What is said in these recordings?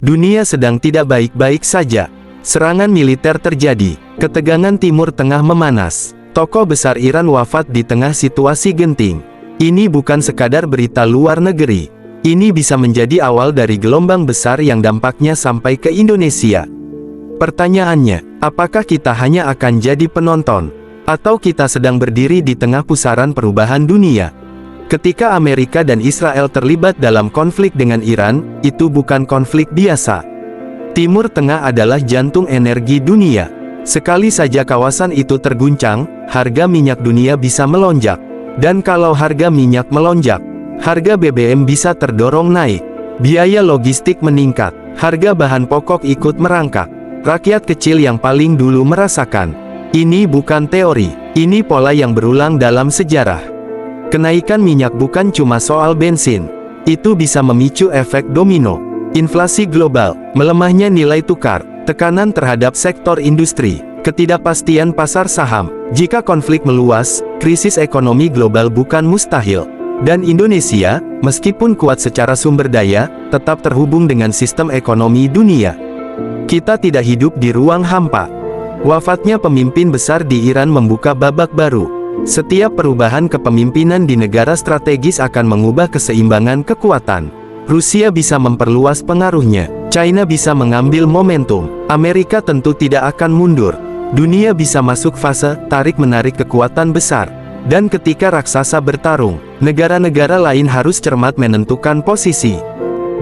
Dunia sedang tidak baik-baik saja. Serangan militer terjadi, ketegangan Timur Tengah memanas. Tokoh besar Iran wafat di tengah situasi genting. Ini bukan sekadar berita luar negeri. Ini bisa menjadi awal dari gelombang besar yang dampaknya sampai ke Indonesia. Pertanyaannya, apakah kita hanya akan jadi penonton? Atau kita sedang berdiri di tengah pusaran perubahan dunia? Ketika Amerika dan Israel terlibat dalam konflik dengan Iran, itu bukan konflik biasa. Timur Tengah adalah jantung energi dunia. Sekali saja kawasan itu terguncang, harga minyak dunia bisa melonjak. Dan kalau harga minyak melonjak, harga BBM bisa terdorong naik. Biaya logistik meningkat, harga bahan pokok ikut merangkak. Rakyat kecil yang paling dulu merasakan. Ini bukan teori, ini pola yang berulang dalam sejarah. Kenaikan minyak bukan cuma soal bensin. Itu bisa memicu efek domino. Inflasi global, melemahnya nilai tukar, tekanan terhadap sektor industri, ketidakpastian pasar saham. Jika konflik meluas, krisis ekonomi global bukan mustahil. Dan Indonesia, meskipun kuat secara sumber daya, tetap terhubung dengan sistem ekonomi dunia. Kita tidak hidup di ruang hampa. Wafatnya pemimpin besar di Iran membuka babak baru. Setiap perubahan kepemimpinan di negara strategis akan mengubah keseimbangan kekuatan. Rusia bisa memperluas pengaruhnya, China bisa mengambil momentum, Amerika tentu tidak akan mundur. Dunia bisa masuk fase tarik-menarik kekuatan besar. Dan ketika raksasa bertarung, negara-negara lain harus cermat menentukan posisi.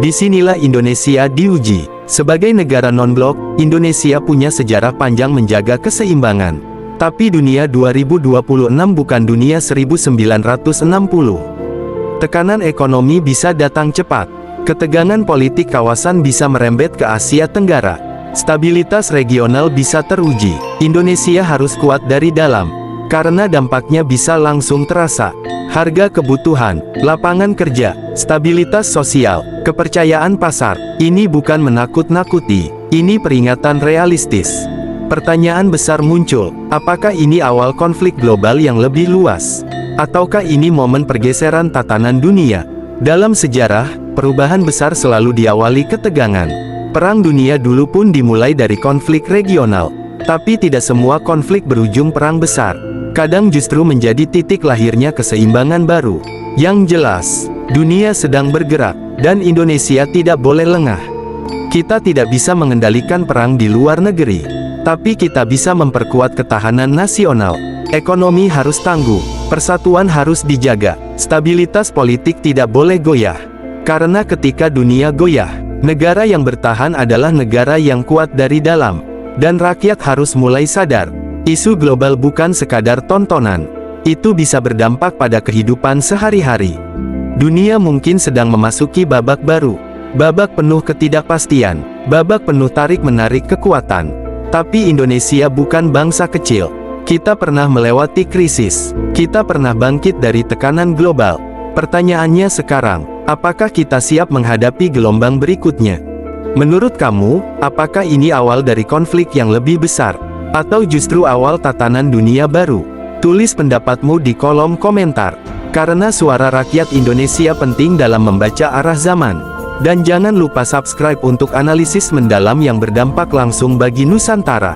Disinilah Indonesia diuji. Sebagai negara non-blok, Indonesia punya sejarah panjang menjaga keseimbangan. Tapi dunia 2026 bukan dunia 1960. Tekanan ekonomi bisa datang cepat. Ketegangan politik kawasan bisa merembet ke Asia Tenggara. Stabilitas regional bisa teruji. Indonesia harus kuat dari dalam, karena dampaknya bisa langsung terasa. Harga kebutuhan, lapangan kerja, stabilitas sosial, kepercayaan pasar. Ini bukan menakut-nakuti, ini peringatan realistis. Pertanyaan besar muncul, apakah ini awal konflik global yang lebih luas? Ataukah ini momen pergeseran tatanan dunia? Dalam sejarah, perubahan besar selalu diawali ketegangan. Perang dunia dulu pun dimulai dari konflik regional. Tapi tidak semua konflik berujung perang besar. Kadang justru menjadi titik lahirnya keseimbangan baru. Yang jelas, dunia sedang bergerak, dan Indonesia tidak boleh lengah. Kita tidak bisa mengendalikan perang di luar negeri. Tapi kita bisa memperkuat ketahanan nasional. Ekonomi harus tangguh, persatuan harus dijaga, stabilitas politik tidak boleh goyah. Karena ketika dunia goyah, negara yang bertahan adalah negara yang kuat dari dalam. Dan rakyat harus mulai sadar, isu global bukan sekadar tontonan. Itu bisa berdampak pada kehidupan sehari-hari. Dunia mungkin sedang memasuki babak baru. Babak penuh ketidakpastian, babak penuh tarik-menarik kekuatan. Tapi Indonesia bukan bangsa kecil. Kita pernah melewati krisis. Kita pernah bangkit dari tekanan global. Pertanyaannya sekarang, apakah kita siap menghadapi gelombang berikutnya? Menurut kamu, apakah ini awal dari konflik yang lebih besar? Atau justru awal tatanan dunia baru? Tulis pendapatmu di kolom komentar. Karena suara rakyat Indonesia penting dalam membaca arah zaman. Dan jangan lupa subscribe untuk analisis mendalam yang berdampak langsung bagi Nusantara.